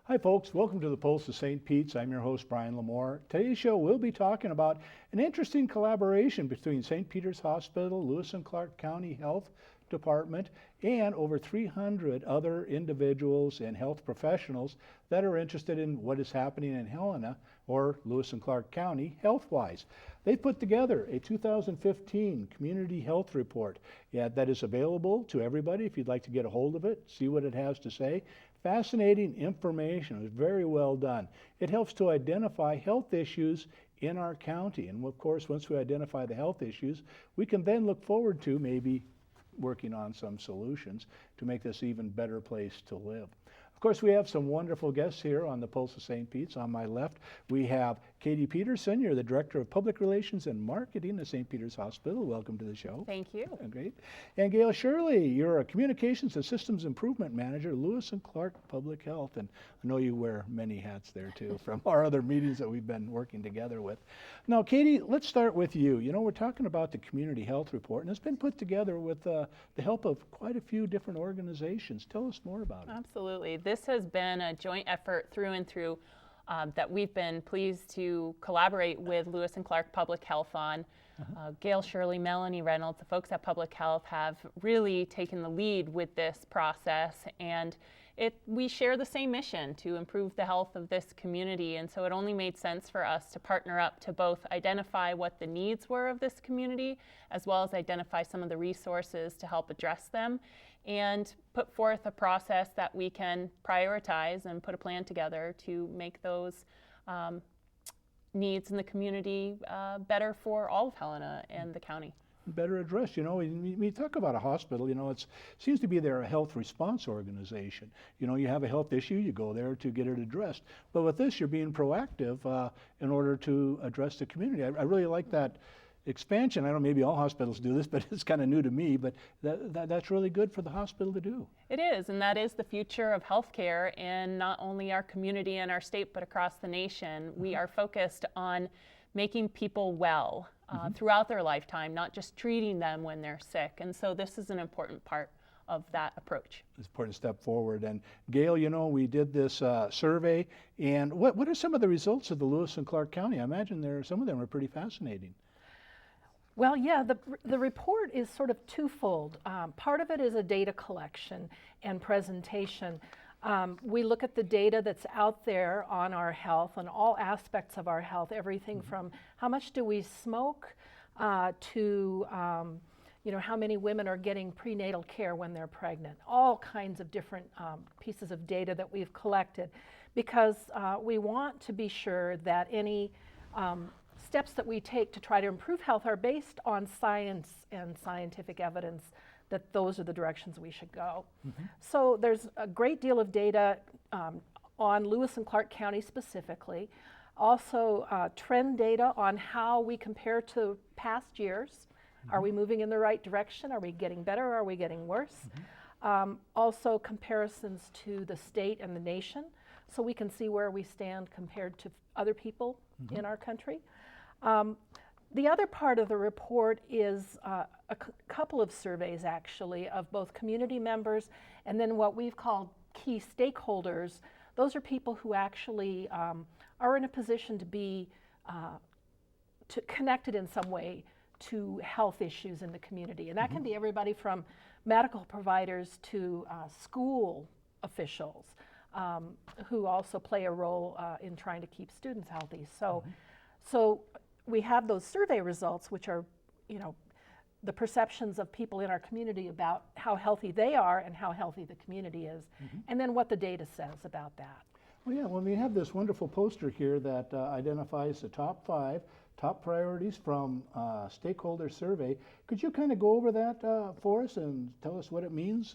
Hi folks, welcome to the Pulse of St. Pete's. I'm your host Brian Lamore. Today's show we'll be talking about an interesting collaboration between St. Peter's Hospital, Lewis and Clark County Health Department, and over 300 other individuals and health professionals that are interested in what is happening in Helena or Lewis and Clark County health-wise. They put together a 2015 community health report that is available to everybody if you'd like to get a hold of it, see what it has to say. Fascinating information. It was very well done. It helps to identify health issues in our county. And of course, once we identify the health issues, we can then look forward to maybe working on some solutions to make this an even better place to live. Of course, we have some wonderful guests here on the Pulse of St. Pete's. On my left, we have Katy Peterson. You're the Director of Public Relations and Marketing at St. Peter's Hospital. Welcome to the show. Thank you. Great. And Gayle Shirley, you're a Communications and Systems Improvement Manager, Lewis and Clark Public Health. And I know you wear many hats there too from our other meetings that we've been working together with. Now, Katy, let's start with you. You know, we're talking about the Community Health Report, and it's been put together with the help of quite a few different organizations. Tell us more about it. Absolutely. This has been a joint effort through and through that we've been pleased to collaborate with Lewis and Clark Public Health on. Gayle, Shirley, Melanie Reynolds, the folks at Public Health have really taken the lead with this process, and we share the same mission to improve the health of this community, and so it only made sense for us to partner up to both identify what the needs were of this community as well as identify some of the resources to help address them and put forth a process that we can prioritize and put a plan together to make those needs in the community better for all of Helena and the county. Better addressed. You know, when you talk about a hospital, you know, it seems to be they're a health response organization. You know, you have a health issue, you go there to get it addressed. But with this, you're being proactive in order to address the community. I really like that expansion. I don't know, maybe all hospitals do this, but it's kind of new to me, but that's really good for the hospital to do. It is, and that is the future of healthcare in not only our community and our state, but across the nation. We are focused on making people well throughout their lifetime, not just treating them when they're sick. And so this is an important part of that approach. It's an important step forward. And Gayle, you know, we did this survey, and what are some of the results of the Lewis and Clark County? I imagine some of them are pretty fascinating. Well, yeah, the report is sort of twofold. Part of it is a data collection and presentation. We look at the data that's out there on our health, on all aspects of our health, everything from how much do we smoke to you know, how many women are getting prenatal care when they're pregnant, all kinds of different pieces of data that we've collected, because we want to be sure that any steps that we take to try to improve health are based on science and scientific evidence that those are the directions we should go. So there's a great deal of data on Lewis and Clark County specifically, also trend data on how we compare to past years. Are we moving in the right direction? Are we getting better? Or are we getting worse? Also comparisons to the state and the nation, so we can see where we stand compared to other people in our country. The other part of the report is a couple of surveys, actually, of both community members and then what we've called key stakeholders. Those are people who actually are in a position to be connected in some way to health issues in the community. And that can be everybody from medical providers to school officials who also play a role in trying to keep students healthy. So we have those survey results, which are, you know, the perceptions of people in our community about how healthy they are and how healthy the community is, and then what the data says about that. Well, yeah, well, we have this wonderful poster here that identifies the top 5 top priorities from stakeholder survey. Could you kind of go over that for us and tell us what it means?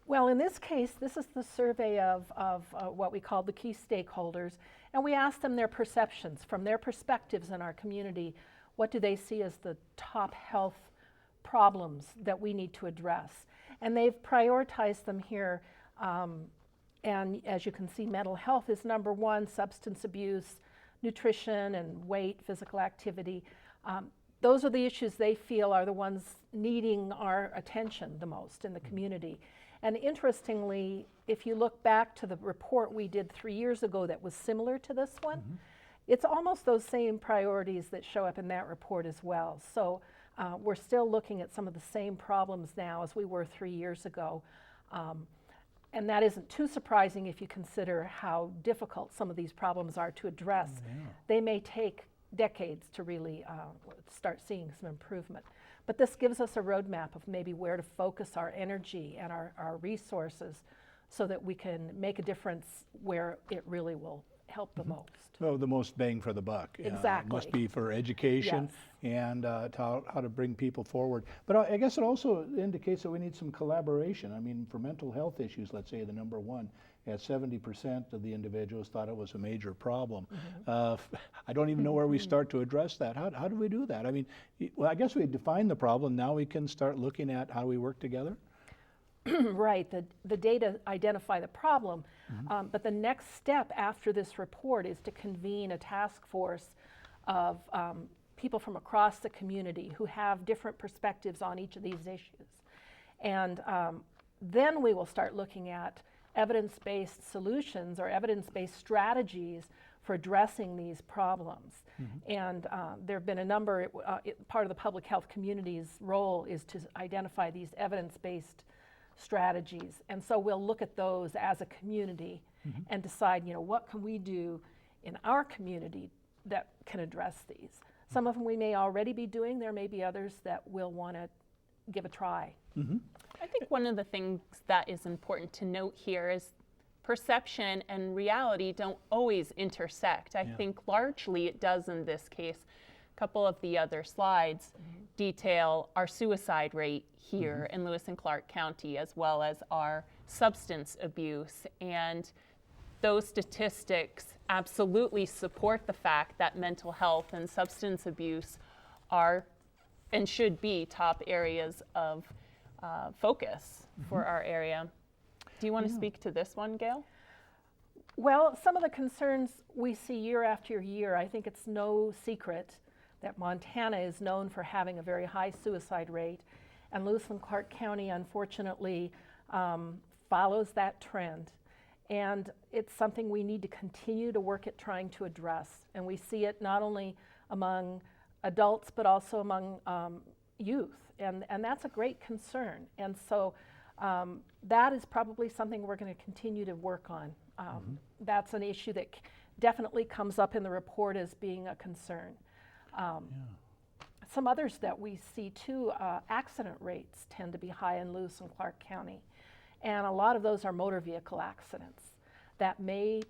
Well, in this case, this is the survey of what we call the key stakeholders, and we asked them their perceptions from their perspectives in our community. What do they see as the top health problems that we need to address? And they've prioritized them here, and as you can see, mental health is number 1, substance abuse, nutrition and weight, physical activity. those are the issues they feel are the ones needing our attention the most in the community. And interestingly, if you look back to the report we did 3 years ago that was similar to this one, it's almost those same priorities that show up in that report as well. So we're still looking at some of the same problems now as we were 3 years ago. And that isn't too surprising if you consider how difficult some of these problems are to address. They may take decades to really start seeing some improvement. But this gives us a roadmap of maybe where to focus our energy and our resources so that we can make a difference where it really will help the most. So the most bang for the buck. Exactly. Must be for education and how to bring people forward. But I guess it also indicates that we need some collaboration. I mean, for mental health issues, let's say the number one, at 70% of the individuals thought it was a major problem. I don't even know where we start to address that. How do we do that? I mean, well, I guess we define the problem. Now we can start looking at how we work together. Right, the data identify the problem, but the next step after this report is to convene a task force of people from across the community who have different perspectives on each of these issues. And then we will start looking at evidence-based solutions or evidence-based strategies for addressing these problems. And there have been a number, part of the public health community's role is to identify these evidence-based strategies. And so we'll look at those as a community and decide, what can we do in our community that can address these. Some of them we may already be doing. There may be others that we'll want to give a try. I think one of the things that is important to note here is perception and reality don't always intersect. I think largely it does in this case. A couple of the other slides detail our suicide rate here in Lewis and Clark County, as well as our substance abuse. And those statistics absolutely support the fact that mental health and substance abuse are and should be top areas of focus for our area. Do you want to speak to this one, Gayle? Well, some of the concerns we see year after year, I think it's no secret that Montana is known for having a very high suicide rate, and Lewis and Clark County, unfortunately, follows that trend. And it's something we need to continue to work at trying to address. And we see it not only among adults, but also among youth. And that's a great concern. And so that is probably something we're going to continue to work on. That's an issue that definitely comes up in the report as being a concern. Some others that we see too, accident rates tend to be high in Lewis and Clark County. And a lot of those are motor vehicle accidents that may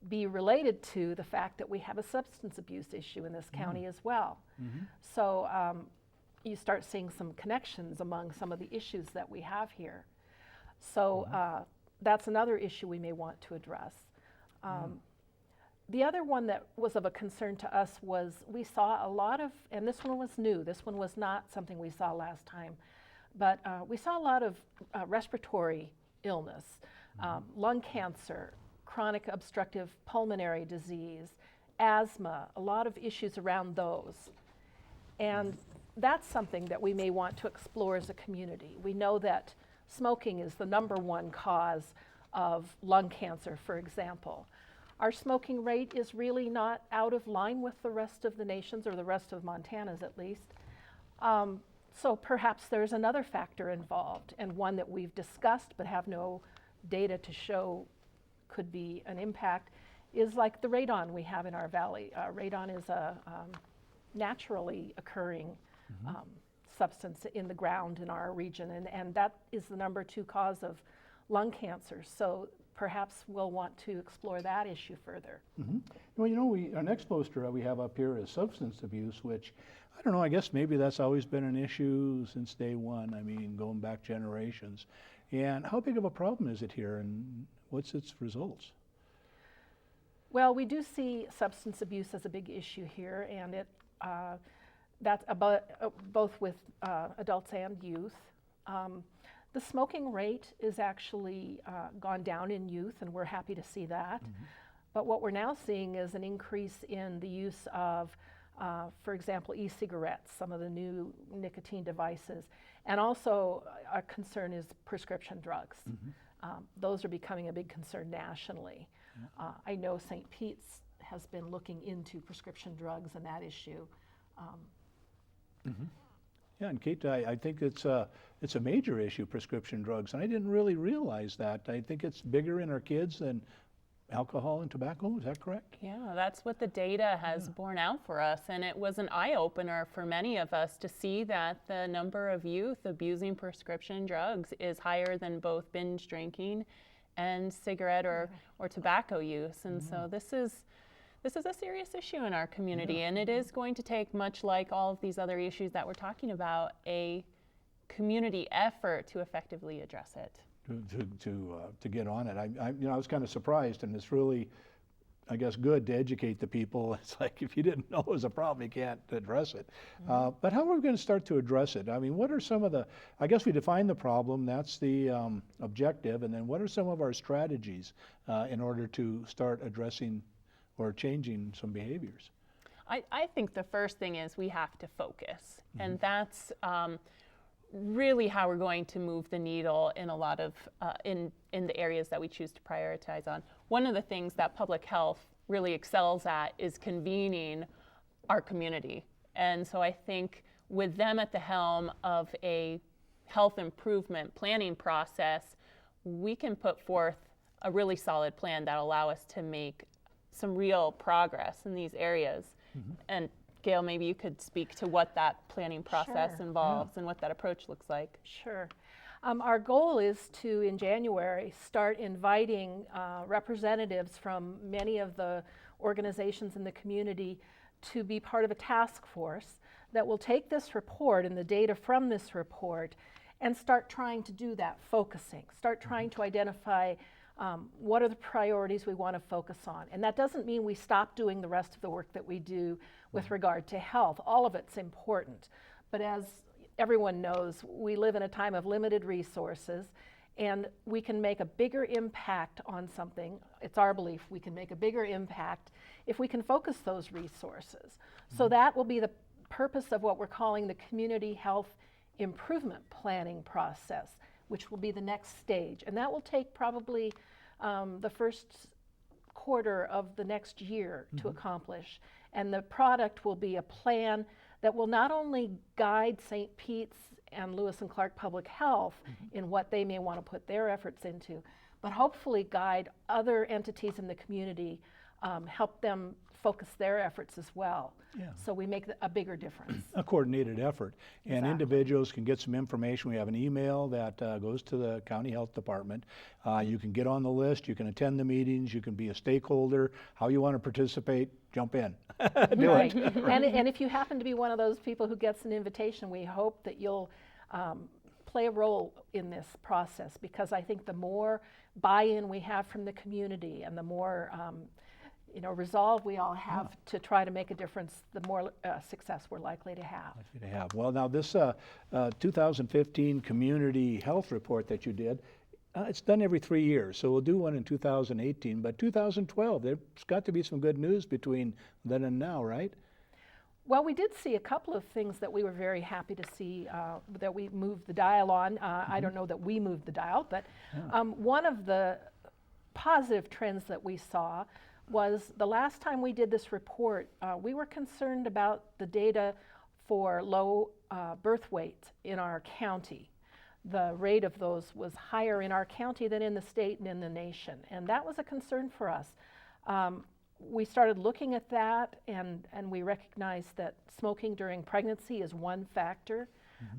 be related to the fact that we have a substance abuse issue in this county as well. So you start seeing some connections among some of the issues that we have here. So that's another issue we may want to address. The other one that was of a concern to us was we saw a lot of, and this one was new, this one was not something we saw last time, but we saw a lot of respiratory illness, lung cancer, chronic obstructive pulmonary disease, asthma, a lot of issues around those. And that's something that we may want to explore as a community. We know that smoking is the #1 cause of lung cancer, for example. Our smoking rate is really not out of line with the rest of the nation's, or the rest of Montana's at least. So perhaps there's another factor involved, and one that we've discussed but have no data to show could be an impact, is like the radon we have in our valley. Radon is a naturally occurring substance in the ground in our region, and that is the #2 cause of lung cancer. So perhaps we'll want to explore that issue further. Well, our next poster we have up here is substance abuse, which, I don't know, I guess maybe that's always been an issue since day one. I mean, going back generations. And how big of a problem is it here, and what's its results? Well, we do see substance abuse as a big issue here, and that's about, both with adults and youth. The smoking rate is actually gone down in youth, and we're happy to see that. But what we're now seeing is an increase in the use of for example, e-cigarettes, some of the new nicotine devices. And also a concern is prescription drugs. Those are becoming a big concern nationally. I know St. Pete's has been looking into prescription drugs and that issue. Yeah, and Kate, I think it's a major issue, prescription drugs, and I didn't really realize that. I think it's bigger in our kids than alcohol and tobacco. Is that correct? Yeah, that's what the data has borne out for us, and it was an eye-opener for many of us to see that the number of youth abusing prescription drugs is higher than both binge drinking and cigarette or tobacco use. And so this is a serious issue in our community, and it is going to take, much like all of these other issues that we're talking about, a community effort to effectively address it. To get on it. I was kind of surprised, and it's really, I guess, good to educate the people. It's like, if you didn't know it was a problem, you can't address it. But how are we going to start to address it? I mean, what are some of the, I guess we define the problem, that's the objective, and then what are some of our strategies in order to start addressing or changing some behaviors? I think the first thing is we have to focus, and that's really how we're going to move the needle in a lot of in the areas that we choose to prioritize on. One of the things that public health really excels at is convening our community, and so I think with them at the helm of a health improvement planning process, we can put forth a really solid plan that'll allow us to make some real progress in these areas. And Gayle, maybe you could speak to what that planning process involves and what that approach looks like. Sure. Our goal is to, in January, start inviting representatives from many of the organizations in the community to be part of a task force that will take this report and the data from this report and start trying to do that focusing, start trying to identify what are the priorities we want to focus on. And that doesn't mean we stop doing the rest of the work that we do with regard to health. All of it's important. But as everyone knows, we live in a time of limited resources, and we can make a bigger impact on something. It's our belief we can make a bigger impact if we can focus those resources. So that will be the purpose of what we're calling the Community Health Improvement Planning process, which will be the next stage. And that will take probably the first quarter of the next year to accomplish. And the product will be a plan that will not only guide St. Pete's and Lewis and Clark Public Health in what they may want to put their efforts into, but hopefully guide other entities in the community, help them focus their efforts as well. So we make a bigger difference. A coordinated effort. And individuals can get some information. We have an email that goes to the County Health Department. You can get on the list, you can attend the meetings, you can be a stakeholder. How you want to participate, jump in. Do it. And if you happen to be one of those people who gets an invitation, we hope that you'll play a role in this process, because I think the more buy-in we have from the community and the more resolve we all have to try to make a difference, the more success we're likely to have. Well, now this 2015 Community Health Report that you did, it's done every 3 years, so we'll do one in 2018, but 2012, there's got to be some good news between then and now, right? Well, we did see a couple of things that we were very happy to see that we moved the dial on. I don't know that we moved the dial, but one of the positive trends that we saw was the last time we did this report, we were concerned about the data for low birth weight in our county. The rate of those was higher in our county than in the state and in the nation, and that was a concern for us. We started looking at that, and we recognized that smoking during pregnancy is one factor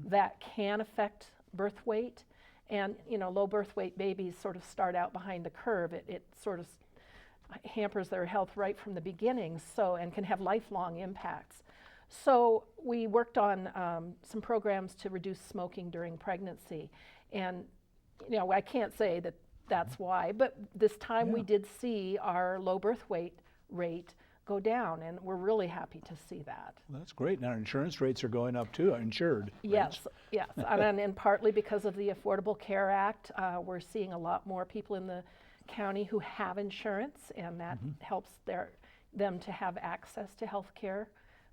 that can affect birth weight. And low birth weight babies sort of start out behind the curve. It sort of hampers their health right from the beginning, and can have lifelong impacts. So we worked on some programs to reduce smoking during pregnancy, and I can't say that that's why, but this time we did see our low birth weight rate go down, and we're really happy to see that. Well, that's great. Now insurance rates are going up too, insured Yes, rates. yes, and partly because of the Affordable Care Act, we're seeing a lot more people in the county who have insurance, and that helps them to have access to health care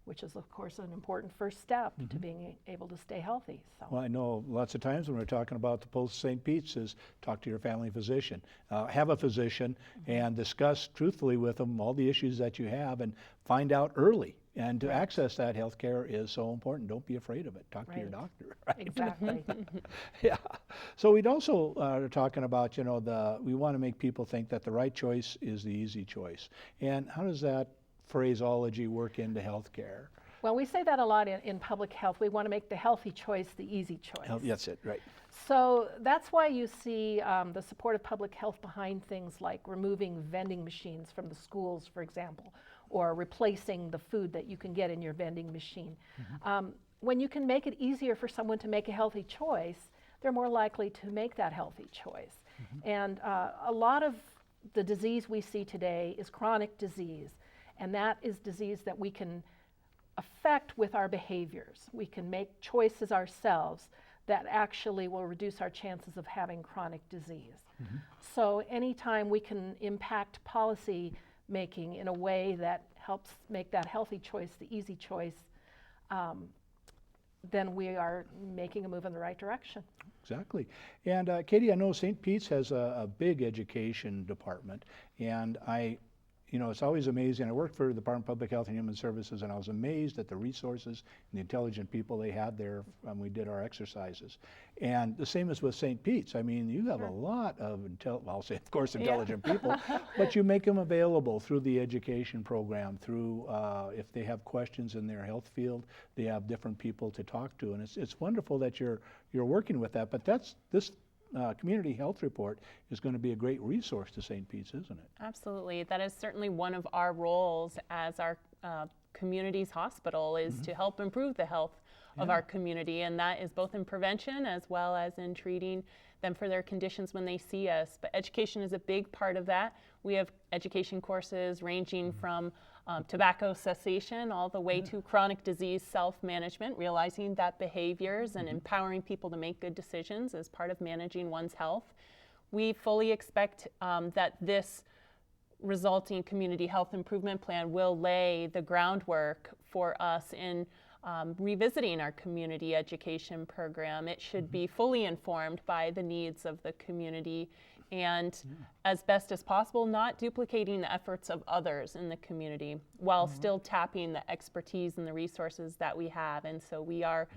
which is, of course, an important first step to being able to stay healthy. So. Well, I know lots of times when we're talking about the Pulse of St. Pete's is talk to your family physician. Have a physician and discuss truthfully with them all the issues that you have and find out early. And to access that health care is so important. Don't be afraid of it. Talk to your doctor. Right? Exactly. Yeah. So we'd also are talking about, we want to make people think that the right choice is the easy choice. And how does that phraseology work into healthcare? Well, we say that a lot in public health. We want to make the healthy choice the easy choice. That's it, right. So that's why you see the support of public health behind things like removing vending machines from the schools, for example, or replacing the food that you can get in your vending machine. When you can make it easier for someone to make a healthy choice, they're more likely to make that healthy choice. And a lot of the disease we see today is chronic disease, and that is disease that we can affect with our behaviors. We can make choices ourselves that actually will reduce our chances of having chronic disease. So anytime we can impact policy making in a way that helps make that healthy choice the easy choice, then we are making a move in the right direction. Exactly. And Katy, I know St. Pete's has a big education department, and it's always amazing. I worked for the Department of Public Health and Human Services, and I was amazed at the resources and the intelligent people they had there when we did our exercises. And the same is with St. Pete's. I mean, you have a lot of, I'll say, of course, intelligent people, but you make them available through the education program, through, if they have questions in their health field, they have different people to talk to. And it's wonderful that you're working with that, but this community health report is going to be a great resource to St. Pete's, isn't it? Absolutely. That is certainly one of our roles as our community's hospital is to help improve the health of our community, and that is both in prevention as well as in treating them for their conditions when they see us. But education is a big part of that. We have education courses ranging from tobacco cessation all the way to chronic disease self-management, realizing that behaviors and empowering people to make good decisions is part of managing one's health. We fully expect that this resulting community health improvement plan will lay the groundwork for us in revisiting our community education program. It should be fully informed by the needs of the community and as best as possible, not duplicating the efforts of others in the community while still tapping the expertise and the resources that we have. And so we are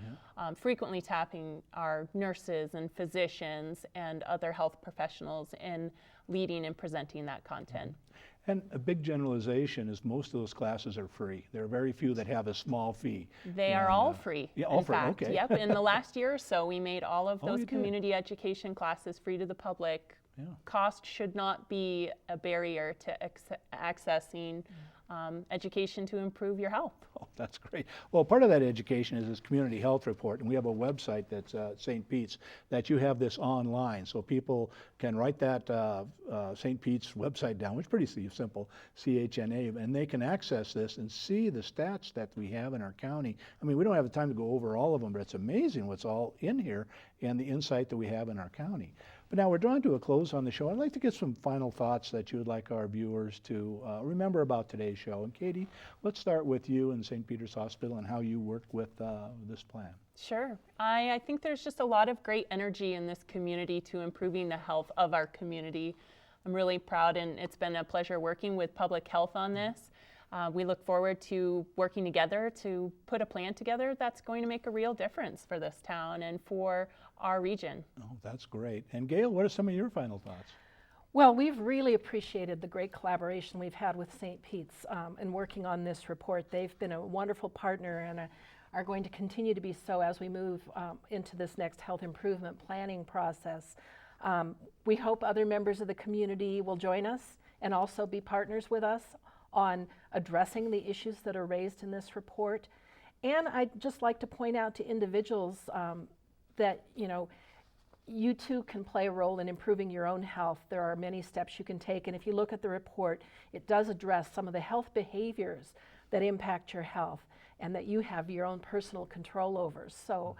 frequently tapping our nurses and physicians and other health professionals in leading and presenting that content. And a big generalization is most of those classes are free. There are very few that have a small fee. They are all free. Yeah, all free, fact. okay. Yep, in the last year or so, we made all of those you did? community education classes free to the public. Cost should not be a barrier to accessing education to improve your health. Oh, that's great. Well, part of that education is this community health report, and we have a website that's St. Pete's that you have this online, so people can write that St. Pete's website down, which is pretty simple, CHNA, and they can access this and see the stats that we have in our county. I mean, we don't have the time to go over all of them, but it's amazing what's all in here and the insight that we have in our county. But now we're drawing to a close on the show. I'd like to get some final thoughts that you would like our viewers to remember about today's show. And Katy, let's start with you and St. Peter's Hospital and how you work with this plan. Sure. I think there's just a lot of great energy in this community to improving the health of our community. I'm really proud, and it's been a pleasure working with public health on this. We look forward to working together to put a plan together that's going to make a real difference for this town and for our region. Oh, that's great. And Gayle, what are some of your final thoughts? Well, we've really appreciated the great collaboration we've had with St. Pete's in working on this report. They've been a wonderful partner and are going to continue to be so as we move into this next health improvement planning process. We hope other members of the community will join us and also be partners with us on addressing the issues that are raised in this report. And I'd just like to point out to individuals that, you too can play a role in improving your own health. There are many steps you can take, and if you look at the report, it does address some of the health behaviors that impact your health and that you have your own personal control over. So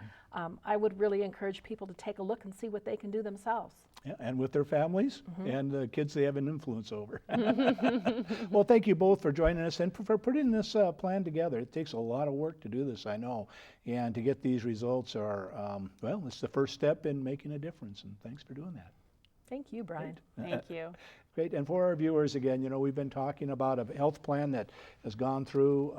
I would really encourage people to take a look and see what they can do themselves. And with their families and the kids they have an influence over. Well, thank you both for joining us and for putting this plan together. It takes a lot of work to do this, I know. And to get these results are, well, it's the first step in making a difference. And thanks for doing that. Thank you, Brian. Thank you. Great. And for our viewers, again, you know, we've been talking about a health plan that has gone through,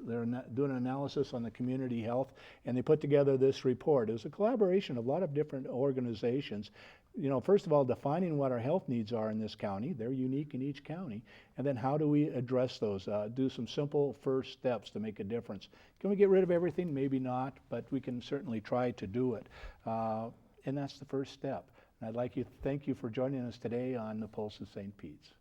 they're doing an analysis on the community health, and they put together this report. It was a collaboration of a lot of different organizations. You know, first of all, defining what our health needs are in this county. They're unique in each county. And then how do we address those? Do some simple first steps to make a difference. Can we get rid of everything? Maybe not, but we can certainly try to do it. And that's the first step. And I'd like to thank you for joining us today on the Pulse of St. Pete's.